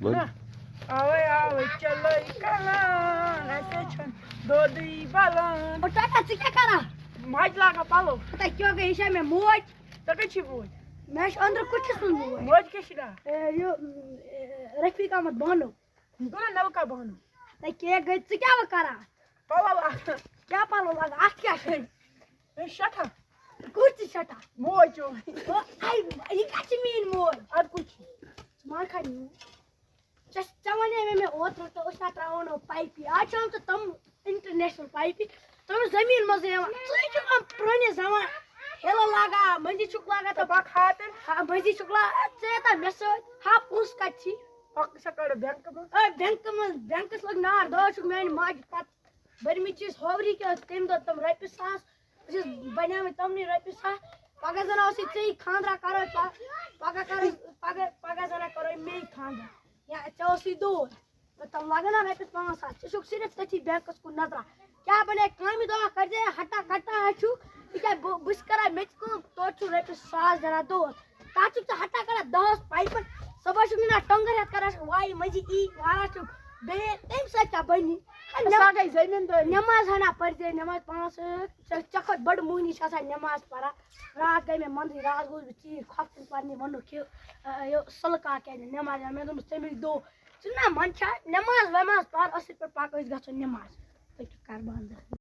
બોલ આવે ચલો કલા નાચે છન દોદી બાલન और टाटा से क्या करा માજ લાગા પાલો पता क्यों के ईशा में मोज તો કે છી બોલ मैं अंदर कुछ सुन हुआ મોજ કે શિલા यो रफीका मत बनो ગોલા નવકા બહનો तो क्या गए से क्या करा પાલો લાગ क्या पालो लगा आज क्या है એ શઠા कुछ छटा મોજ જો आई ये क्या मीन मोज આર કુછ मार खानी जस्ट जमाने में मैं और तो उसका ट्राउन पाइप आज हम तो तुम इंटरनेशनल पाइप तुम जमीन में से तो हम पुराने जमाने हेलो लगा मंजी चुक लगा तो તબા ખાતે हाँ मंजी चुकला से तो मैसेज हाँ पूछ का छी પક સકડ બેંક માં बैंक लग नार दो चुक मैं माज पत बरमी चीज होवरी के तेम दो तुम रपि सास जिस बना में तुमने रपि सास पगा जना उसी से खांदरा करो पगा जना करो मैं खांदरा या चौसी दो तो तुम लगे ना रपि 5-7 चुक सिर्फ तथी बैंक को नजरा क्या बने काम दो कर दे हटा कटा हछु क्या बुश करा मैच को तो छु रपि सास जना दो ताचु तो हटा करा 10 पाइप सबा शुमिना टंगर है करा वाई मजी ई वाला छु बे तेम सचा बनी સાગઈ જમીન તો नमाज हना पढ़ दे नमाज 5 चखत बड़ मुहनी छसा नमाज पढ़ा रात गई में मंदिर रात गोल चीज खपन पढ़ने मनो के यो सलका के नमाज में तो सेमी दो सुना मन छा नमाज वमाज पर असर पर पाक गछ नमाज तो कार बंद